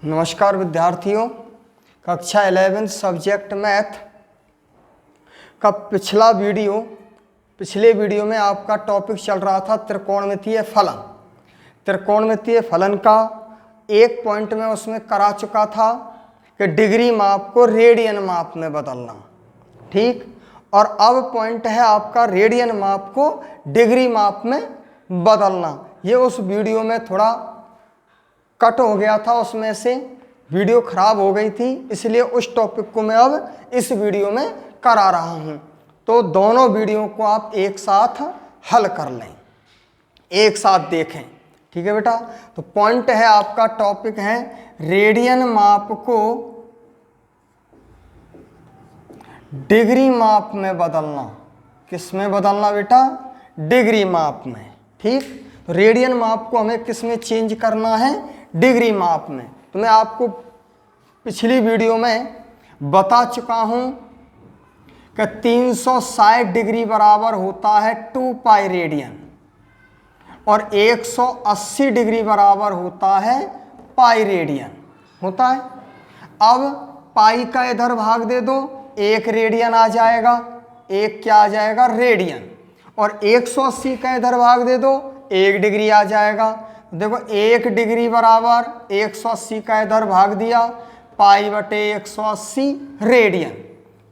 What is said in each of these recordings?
नमस्कार विद्यार्थियों, कक्षा 11 सब्जेक्ट मैथ का पिछले वीडियो में आपका टॉपिक चल रहा था त्रिकोणमितीय फलन। त्रिकोणमितीय फलन का एक पॉइंट में उसमें करा चुका था कि डिग्री माप को रेडियन माप में बदलना, ठीक। और अब पॉइंट है आपका रेडियन माप को डिग्री माप में बदलना। ये उस वीडियो में थोड़ा कट हो गया था, उसमें से वीडियो खराब हो गई थी, इसलिए उस टॉपिक को मैं अब इस वीडियो में करा रहा हूं। तो दोनों वीडियो को आप एक साथ हल कर लें, एक साथ देखें, ठीक है बेटा। तो पॉइंट है आपका, टॉपिक है रेडियन माप को डिग्री माप में बदलना। किस में बदलना बेटा? डिग्री माप में, ठीक। तो रेडियन माप को हमें किस में चेंज करना है? डिग्री माप में। तो मैं आपको पिछली वीडियो में बता चुका हूं कि 360 डिग्री बराबर होता है 2 पाई रेडियन और 180 डिग्री बराबर होता है पाई रेडियन होता है। अब पाई का इधर भाग दे दो, 1 रेडियन आ जाएगा, एक क्या आ जाएगा? रेडियन। और 180 का इधर भाग दे दो, 1 डिग्री आ जाएगा। देखो 1 डिग्री बराबर 180 का इधर भाग दिया, पाई बटे 180 रेडियन।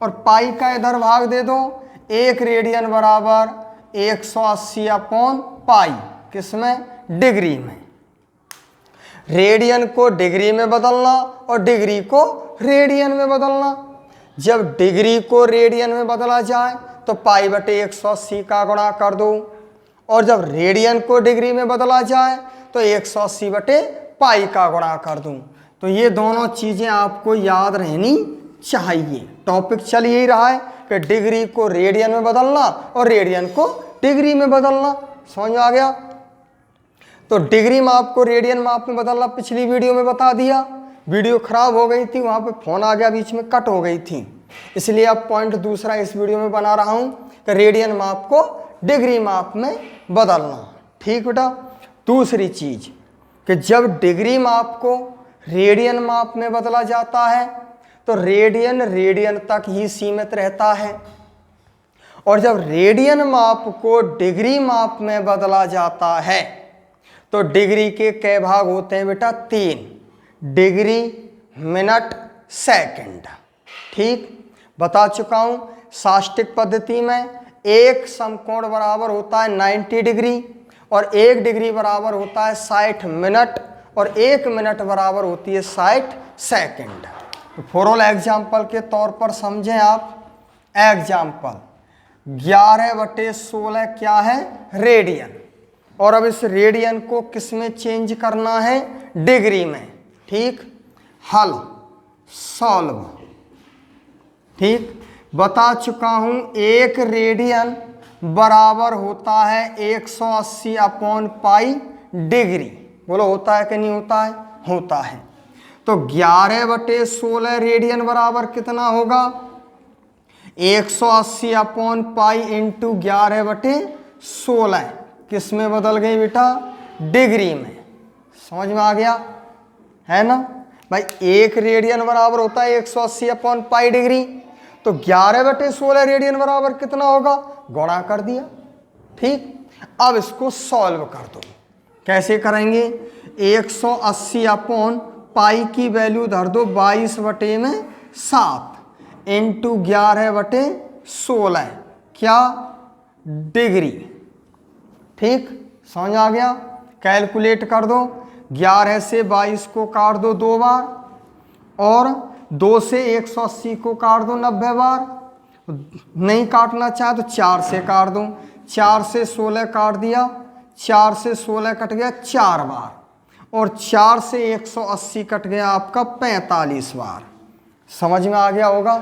और पाई का इधर भाग दे दो, 1 रेडियन बराबर 180 अपॉन पाई। किसमें? डिग्री में। रेडियन को डिग्री में बदलना और डिग्री को रेडियन में बदलना। जब डिग्री को रेडियन में बदला जाए तो पाई बटे 180 का गुणा कर दो, और जब रेडियन को डिग्री में बदला जाए तो 180 बटे पाई का गुणा कर दूं। तो ये दोनों चीजें आपको याद रहनी चाहिए। टॉपिक चल यही रहा है कि डिग्री को रेडियन में बदलना और रेडियन को डिग्री में बदलना। समझ में आ गया? तो डिग्री माप को रेडियन माप में बदलना पिछली वीडियो में बता दिया। वीडियो खराब हो गई थी, वहां पे फोन आ गया, बीच में कट हो गई थी, इसलिए अब पॉइंट दूसरा इस वीडियो में बना रहा हूं कि रेडियन माप को डिग्री माप में बदलना, ठीक बेटा। दूसरी चीज कि जब डिग्री माप को रेडियन माप में बदला जाता है तो रेडियन रेडियन तक ही सीमित रहता है, और जब रेडियन माप को डिग्री माप में बदला जाता है तो डिग्री के कै भाग होते हैं बेटा? 3, डिग्री, मिनट, सेकंड, ठीक। बता चुका हूं साष्टिक पद्धति में एक समकोण बराबर होता है 90 डिग्री और 1 डिग्री बराबर होता है 60 मिनट और 1 मिनट बराबर होती है 60 सेकंड। तो फॉर ऑल एग्जाम्पल के तौर पर समझें आप। एग्जाम्पल 11/16 क्या है? रेडियन। और अब इस रेडियन को किस में चेंज करना है? डिग्री में, ठीक। हल, सॉल्व, ठीक। बता चुका हूं 1 रेडियन बराबर होता है 180 अपॉन पाई डिग्री। बोलो होता है कि नहीं होता है? होता है। तो 11/16 रेडियन बराबर कितना होगा? 180 अपॉन पाई इंटू 11/16। किस में बदल गई बेटा? डिग्री में। समझ में आ गया है ना भाई? 1 रेडियन बराबर होता है 180 अपॉन पाई डिग्री, तो 11/16 रेडियन बराबर कितना होगा? गुणा कर दिया, ठीक। अब इसको सॉल्व कर दो। कैसे करेंगे? 180 अपॉन पाई की वैल्यू धर दो 22/7 इंटू 11/16 क्या? डिग्री, ठीक। समझ आ गया? कैलकुलेट कर दो। 11 से 22 को काट दो 2 बार और 2 से 180 को काट दो 90 बार। नहीं काटना चाहे तो 4 से काट दूं। 4 से 16 काट दिया, 4 से 16 कट गया 4 बार और 4 से 180 कट गया आपका 45 बार। समझ में आ गया होगा,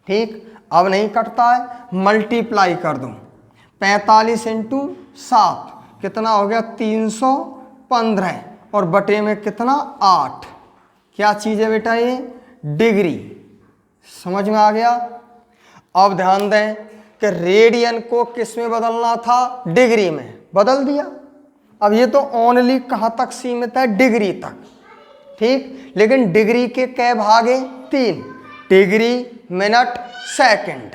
ठीक। अब नहीं कटता है, मल्टीप्लाई कर दूं। 45 इंटू 7 कितना हो गया? 315 और बटे में कितना? 8। क्या चीज है बेटा? ये डिग्री। समझ में आ गया? अब ध्यान दें कि रेडियन को किस में बदलना था? डिग्री में। बदल दिया। अब ये तो ओनली कहां तक सीमित है? डिग्री तक। ठीक। लेकिन डिग्री के कै भाग हैं? 3, डिग्री, मिनट, सेकंड,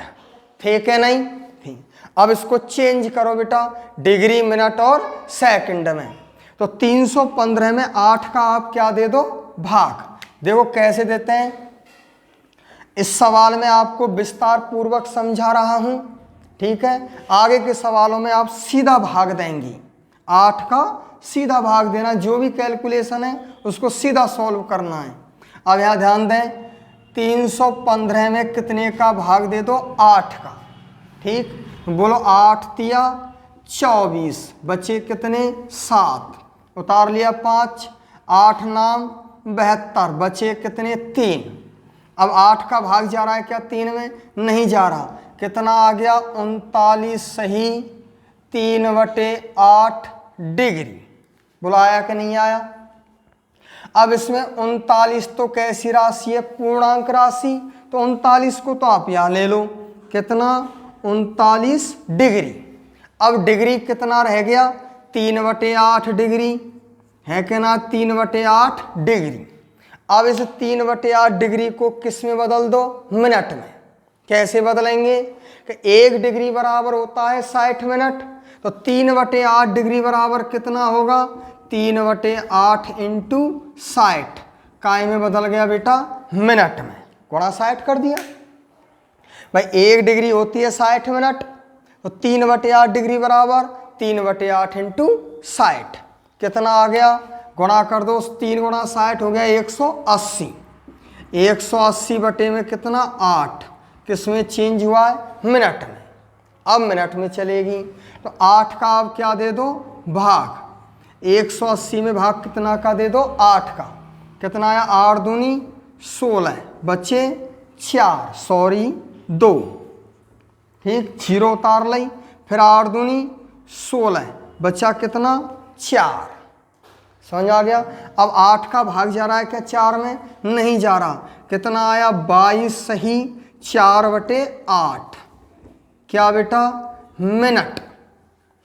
ठीक है नहीं? ठीक। अब इसको चेंज करो बेटा डिग्री, मिनट और सेकंड में। तो 315 में 8 का आप क्या दे दो? भाग। देखो कैसे देते हैं, इस सवाल में आपको विस्तार पूर्वक समझा रहा हूं, ठीक है। आगे के सवालों में आप सीधा भाग देंगी, 8 का सीधा भाग देना, जो भी कैलकुलेशन है उसको सीधा सॉल्व करना है। अब यहाँ ध्यान दें, 315 में कितने का भाग दे दो? 8 का, ठीक। बोलो 8 तिया 24, बचे कितने? 7, उतार लिया 5, 8 नाम 72, बचे कितने? 3। अब 8 का भाग जा रहा है क्या 3 में? नहीं जा रहा। कितना आ गया? 39 सही 3/8 डिग्री। बोला आया कि नहीं आया? अब इसमें 39 तो कैसी राशि है? पूर्णांक राशि। तो 39 को तो आप यहाँ ले लो, कितना? 39 डिग्री। अब डिग्री कितना रह गया? 3/8 डिग्री है कि ना? 3/8 डिग्री। अब इस 3/8 डिग्री को किस में बदल दो? मिनट में। कैसे बदलेंगे कि 1 डिग्री बराबर होता है 60 मिनट, तो 3/8 डिग्री बराबर कितना होगा? 3/8 इंटू 60, काय में बदल गया बेटा? मिनट में, गुणा 60 कर दिया। भाई 1 डिग्री होती है 60 मिनट, तो 3/8 डिग्री बराबर 3/8 इंटू 60, कितना आ गया? गुणा कर दो, 3 गुणा 60 हो गया 180। 180 बटे में कितना? 8, किस में चेंज हुआ है? मिनट में। अब मिनट में चलेगी, तो 8 का आप क्या दे दो? भाग। 180 में भाग कितना का दे दो? 8 का। कितना आया? 8 दूनी 16, बचे 4, सॉरी 2, ठीक। 0 उतार ली, फिर 8 दूनी 16, बचा कितना? 4। समझ आ गया? अब 8 का भाग जा रहा है क्या 4 में? नहीं जा रहा। कितना आया? 22 सही 4/8, क्या बेटा? मिनट,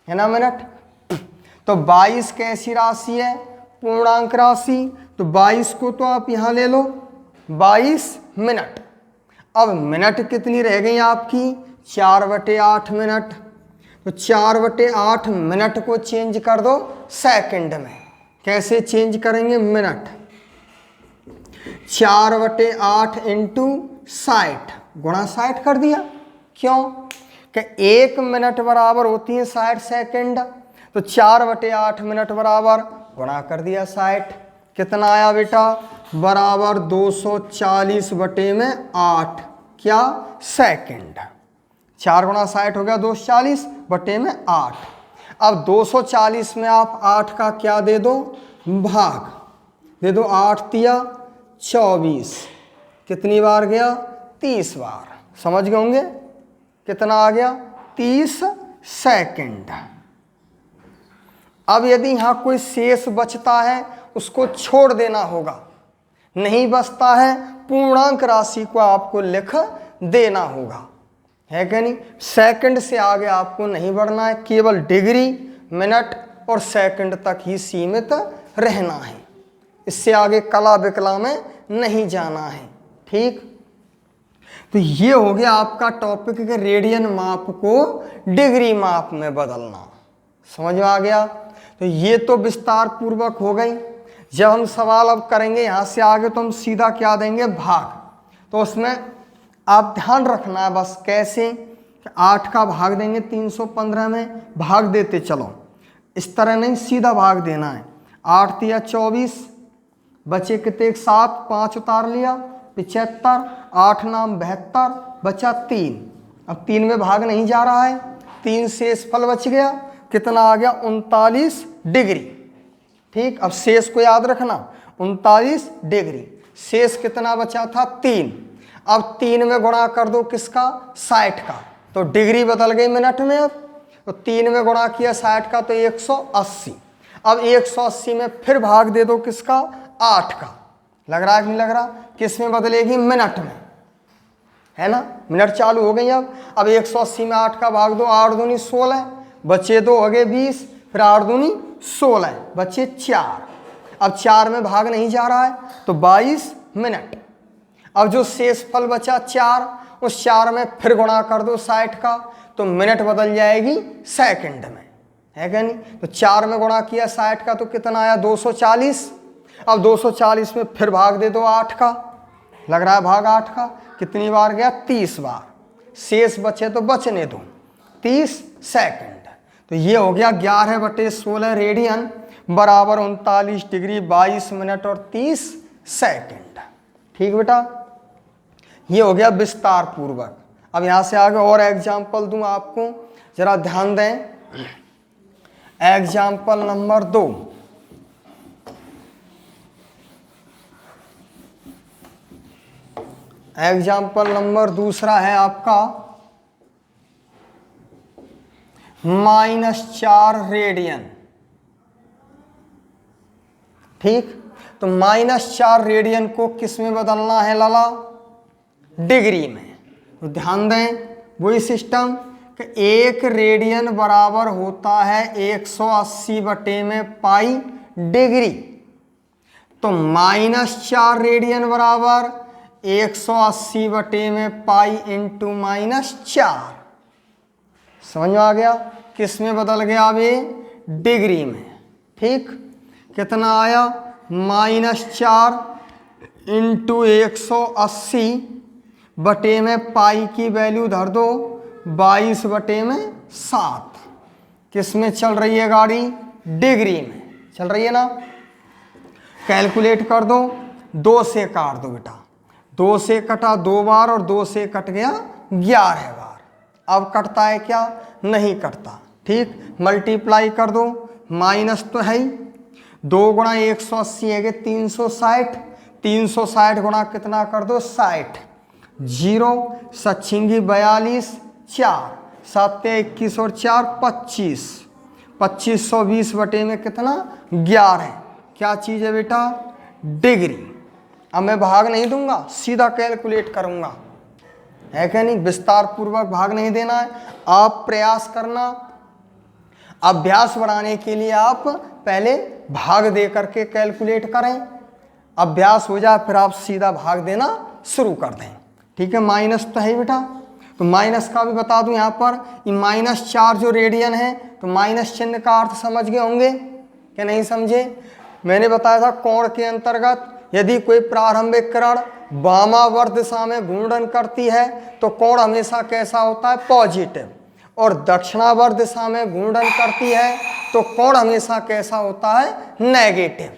है ना? मिनट। तो 22 कैसी राशि है? पूर्णांक राशि। तो 22 को तो आप यहाँ ले लो, 22 मिनट। अब मिनट कितनी रह गई आपकी? 4/8 मिनट। तो 4/8 मिनट को चेंज कर दो सेकंड में। कैसे चेंज करेंगे? मिनट, 4/8 इंटू 60, गुणा 60 कर दिया। क्यों? कि 1 मिनट बराबर होती है 60 सेकंड, तो 4/8 मिनट बराबर गुणा कर दिया 60। कितना आया बेटा? बराबर 240 बटे में 8, क्या? सेकंड। 4 गुणा 60 हो गया 240 बटे में 8। अब 240 में आप 8 का क्या दे दो? भाग दे दो। 8 तिया 24, कितनी बार गया? 30 बार। समझ गए होंगे? कितना आ गया? 30 सेकंड। अब यदि यहाँ कोई शेष बचता है उसको छोड़ देना होगा, नहीं बचता है पूर्णांक राशि को आपको लिख देना होगा, है कि नहीं? सेकंड से आगे आपको नहीं बढ़ना है, केवल डिग्री, मिनट और सेकंड तक ही सीमित रहना है। इससे आगे कला विकला में नहीं जाना है, ठीक। तो ये हो गया आपका टॉपिक के रेडियन माप को डिग्री माप में बदलना। समझ में आ गया? तो ये तो विस्तार पूर्वक हो गई। जब हम सवाल अब करेंगे यहाँ से आगे तो हम सीधा क्या देंगे? भाग। तो उसमें आप ध्यान रखना है बस कैसे, 8 का भाग देंगे 315 में, भाग देते चलो, इस तरह नहीं सीधा भाग देना है। 8 तिया 24, बचे कितने? 7, 5 उतार लिया 75, 8 नाम 72, बचा 3। अब 3 में भाग नहीं जा रहा है, 3 शेष फल बच गया। कितना आ गया? 39 डिग्री, ठीक। अब शेष को याद रखना, 39 डिग्री। शेष कितना बचा था? 3। अब 3 में गुणा कर दो किसका? 60 का, तो डिग्री बदल गई मिनट में। अब तो 3 में गुणा किया 60 का तो 180। अब 180 में फिर भाग दे दो किसका? 8 का। लग रहा है कि नहीं लग रहा? किस में बदलेगी? मिनट में, है ना? मिनट चालू हो गई। अब 180 में 8 का भाग दो, 8 दूनी 16, बचे 2 हो गए 20, फिर 8 दूनी 16, बचे 4। अब 4 में भाग नहीं जा रहा है तो 22 मिनट। अब जो शेष फल बचा 4, उस 4 में फिर गुणा कर दो 60 का, तो मिनट बदल जाएगी सेकंड में, है क्या नहीं। तो 4 में गुणा किया 60 का तो कितना आया 240। अब 240 में फिर भाग दे दो 8 का, लग रहा है भाग 8 का, कितनी बार गया 30 बार। शेष बचे तो बचने दो 30 सेकंड। तो ये हो गया 11/16 रेडियन बराबर 39 डिग्री 22 मिनट और 30 सेकंड। ठीक बेटा, ये हो गया विस्तार पूर्वक। अब यहाँ से आगे और एग्जाम्पल दूं आपको, जरा ध्यान दें। एग्जाम्पल नंबर 2, एग्जाम्पल नंबर दूसरा है आपका -4 रेडियन। ठीक, तो -4 रेडियन को किस में बदलना है लाला, डिग्री में। तो ध्यान दें वही सिस्टम कि 1 रेडियन बराबर होता है 180 बटे में पाई डिग्री। तो -4 रेडियन बराबर 180 बटे में पाई इंटू -4। समझ में आ गया, किस में बदल गया अब ये, डिग्री में। ठीक, कितना आया -4 इंटू 180 बटे में पाई की वैल्यू धर दो 22 बटे में 7। किस में चल रही है गाड़ी, डिग्री में चल रही है ना। कैलकुलेट कर दो, 2 से काट दो बेटा, 2 से कटा 2 बार और 2 से कट गया 11 बार। अब कटता है क्या, नहीं कटता। ठीक, मल्टीप्लाई कर दो, माइनस तो है ही, 2 गुणा 180 है 360, 360 गुणा कितना कर दो 60, 0 सच्छिंगी 42, 4 7 21 और 4 25, 2520 बटे में कितना 11। क्या चीज़ है बेटा, डिग्री। अब मैं भाग नहीं दूंगा, सीधा कैलकुलेट करूंगा, है क्या नहीं। विस्तार पूर्वक भाग नहीं देना है, आप प्रयास करना। अभ्यास बढ़ाने के लिए आप पहले भाग दे करके कैलकुलेट करें, अभ्यास हो जाए फिर आप सीधा भाग देना शुरू कर दें। ठीक है, माइनस तो है बेटा, तो माइनस का भी बता दूं यहाँ पर, ये -4 जो रेडियन है, तो माइनस चिन्ह का अर्थ समझ गए होंगे कि नहीं समझे। मैंने बताया था कोण के अंतर्गत यदि कोई प्रारंभिक किरण वामावर्त दिशा में घूर्णन करती है तो कोण हमेशा कैसा होता है, पॉजिटिव, और दक्षिणावर्त दिशा में घूर्णन करती है तो कोण हमेशा कैसा होता है, नेगेटिव।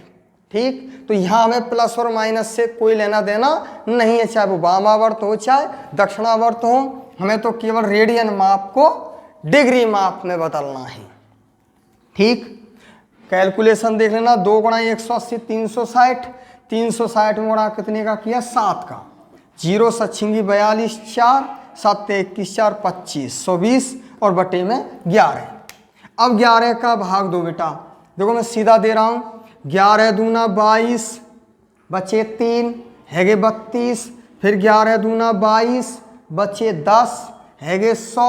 ठीक, तो यहाँ हमें प्लस और माइनस से कोई लेना देना नहीं है, चाहे वो वामावर्त हो चाहे दक्षिणावर्त हो, हमें तो केवल रेडियन माप को डिग्री माप में बदलना है। ठीक, कैलकुलेशन देख लेना, 2 गुणा 180 360, 360 में गुणा कितने का किया 7 का, 0 सच्छिंगी 42, 4 7 21 4 25, 120 और बटे में 11। अब 11 का भाग दो बेटा, देखो मैं सीधा दे रहा हूँ, 11 दूना 22 बचे 3 हैगे 32, फिर 11 दूना 22 बचे 10 हैगे 100,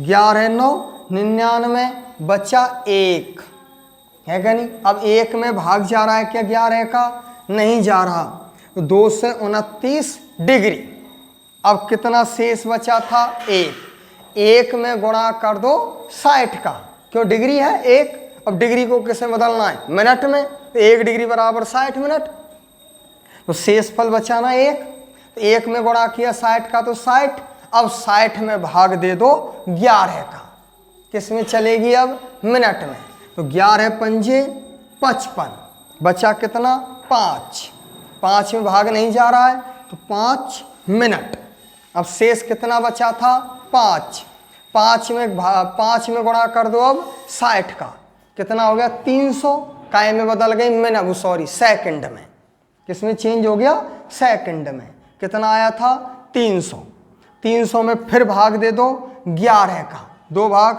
11 9 99 बचा 1, है क्या नहीं। अब 1 में भाग जा रहा है क्या 11 का, नहीं जा रहा, तो 2 से 29 डिग्री। अब कितना शेष बचा था 1, 1 में गुणा कर दो 60 का, क्यों डिग्री है 1। अब डिग्री को किसे बदलना है, मिनट में, तो 1 डिग्री बराबर 60 मिनट, तो शेष फल बचाना 1, तो 1 में गुणा किया 60 का तो 60। अब 60 में भाग दे दो 11 का, किस में चलेगी अब, मिनट में, तो 11 पंजे 55, बचा कितना 5, 5 में भाग नहीं जा रहा है तो 5 मिनट। अब शेष कितना बचा था 5, 5 में गुणा कर दो अब 60 का, कितना हो गया 300, काय में बदल गई मिनट, सॉरी सेकंड में, किस में चेंज हो गया, सेकंड में। कितना आया था 300, 300 में फिर भाग दे दो 11 का, 2 भाग,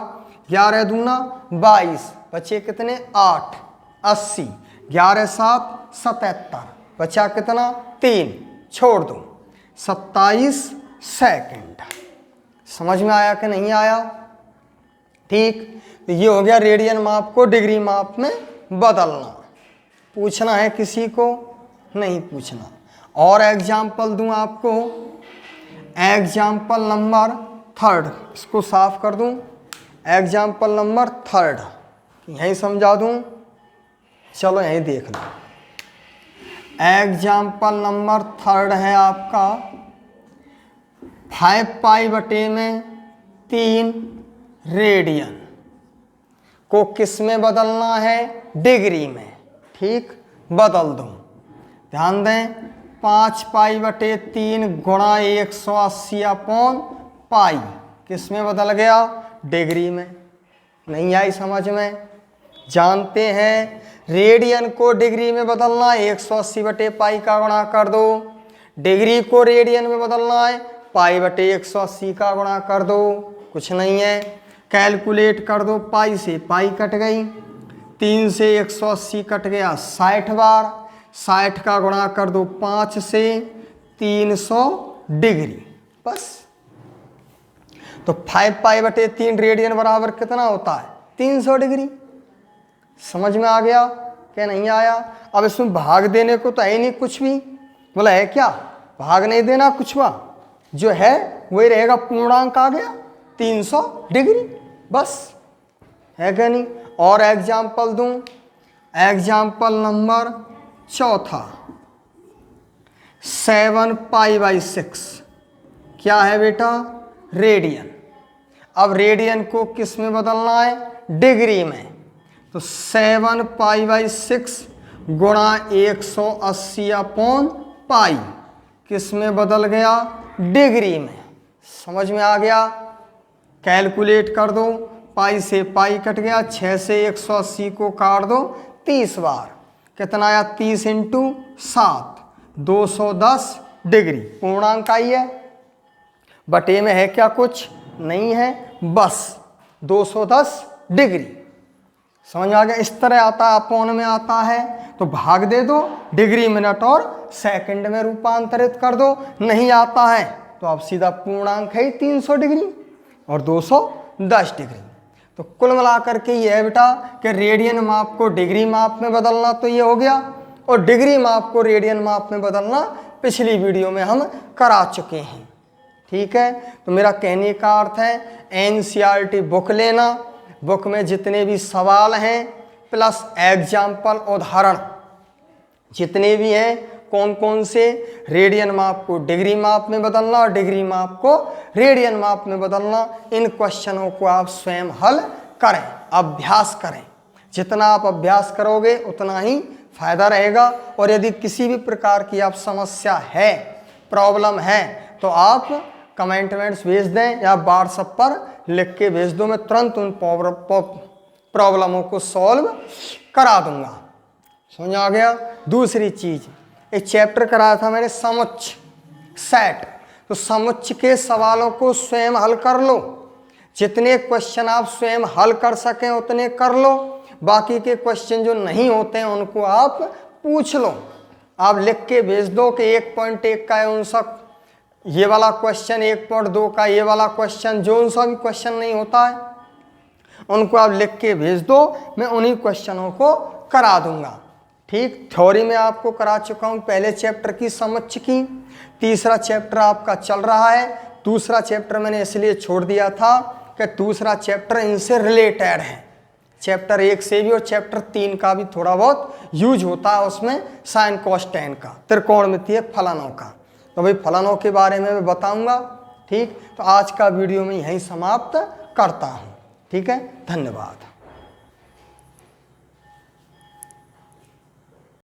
11 दूना 22 बचे कितने 8, 80, 11 7 77 बचा कितना 3, छोड़ दो 27 सेकंड। समझ में आया कि नहीं आया। ठीक, तो ये हो गया रेडियन माप को डिग्री माप में बदलना। पूछना है किसी को? नहीं पूछना। और एग्जाम्पल दूं आपको, एग्जाम्पल नंबर 3, इसको साफ कर दूं, एग्जाम्पल नंबर 3 यहीं समझा दूं, चलो यहीं देख लो। एग्जाम्पल नंबर 3 है आपका 5 पाई बटे में 3 रेडियन को किस में बदलना है? डिग्री में। ठीक, बदल दूं। ध्यान दें, 5 पाई बटे 3 गुणा 180 अपॉन पाई किस में बदल गया? डिग्री में। नहीं आई समझ में? जानते हैं रेडियन को डिग्री में बदलना है, 180 बटे पाई का गुणा कर दो। डिग्री को रेडियन में बदलना है, पाई बटे 180 का गुणा कर दो। कुछ नहीं है, कैलकुलेट कर दो। पाई से पाई कट गई, 3 से 180 कट गया 60 बार, 60 का गुणा कर दो 5 से, 300 डिग्री। बस। तो 5 पाई बटे 3 रेडियन बराबर कितना होता है? 300 डिग्री। समझ में आ गया क्या? नहीं आया? अब इसमें भाग देने को तो है नहीं कुछ भी। बोला है क्या? भाग नहीं देना कुछ हुआ, जो है वही रहेगा, पूर्णांक आ गया 300 डिग्री। बस, है क्या नहीं? और एग्जाम्पल दूं, एग्जाम्पल नंबर 4 7 पाई बाई 6 क्या है बेटा? रेडियन। अब रेडियन को किस में बदलना है? डिग्री में। तो 7 पाई बाई 6 गुणा 180 अपॉन पाई किस में बदल गया? डिग्री में। समझ में आ गया? कैलकुलेट कर दो, पाई से पाई कट गया, 6 से 180 को काट दो 30 बार, कितना आया? 30 इंटू 7, 210 डिग्री। पूर्णांक आई है, बटे में है क्या? कुछ नहीं है, बस 210 डिग्री। समझ आ गया? इस तरह आता है, अपॉन में आता है तो भाग दे दो, डिग्री मिनट और सेकंड में रूपांतरित कर दो। नहीं आता है तो अब सीधा पूर्णांक है 300 डिग्री और 210 डिग्री। तो कुल मिलाकर के ये है बेटा कि रेडियन माप को डिग्री माप में बदलना तो ये हो गया, और डिग्री माप को रेडियन माप में बदलना पिछली वीडियो में हम करा चुके हैं। ठीक है, तो मेरा कहने का अर्थ है एनसीईआरटी बुक लेना, बुक में जितने भी सवाल हैं प्लस एग्जाम्पल उदाहरण जितने भी हैं, कौन कौन से, रेडियन माप को डिग्री माप में बदलना और डिग्री माप को रेडियन माप में बदलना, इन क्वेश्चनों को आप स्वयं हल करें, अभ्यास करें। जितना आप अभ्यास करोगे उतना ही फायदा रहेगा। और यदि किसी भी प्रकार की आप समस्या है, प्रॉब्लम है, तो आप कमेंट्स भेज दें या व्हाट्सएप पर लिख के भेज दो, मैं तुरंत उन प्रॉब्लमों को सॉल्व करा दूंगा। समझ आ गया? दूसरी चीज, एक चैप्टर कराया था मैंने समुच्चय सेट, तो समुच्चय के सवालों को स्वयं हल कर लो। जितने क्वेश्चन आप स्वयं हल कर सकें उतने कर लो, बाकी के क्वेश्चन जो नहीं होते हैं उनको आप पूछ लो। आप लिख के भेज दो कि 1.1 का उन सब, ये वाला क्वेश्चन 1.2 का, ये वाला क्वेश्चन, जो उन सा भी क्वेश्चन नहीं होता है उनको आप लिख के भेज दो, मैं उन्हीं क्वेश्चनों को करा दूंगा। ठीक, थ्योरी में आपको करा चुका हूँ पहले चैप्टर की समुच्चय की, तीसरा चैप्टर आपका चल रहा है। दूसरा चैप्टर मैंने इसलिए छोड़ दिया था कि दूसरा चैप्टर इनसे रिलेटेड है, चैप्टर 1 से भी और चैप्टर 3 का भी थोड़ा बहुत यूज होता है उसमें, साइन कोस टेन का, त्रिकोणमितीय फलनों का। तो भाई फलनों के बारे में मैं बताऊंगा। ठीक, तो आज का वीडियो में यहीं समाप्त करता हूँ। ठीक है, धन्यवाद।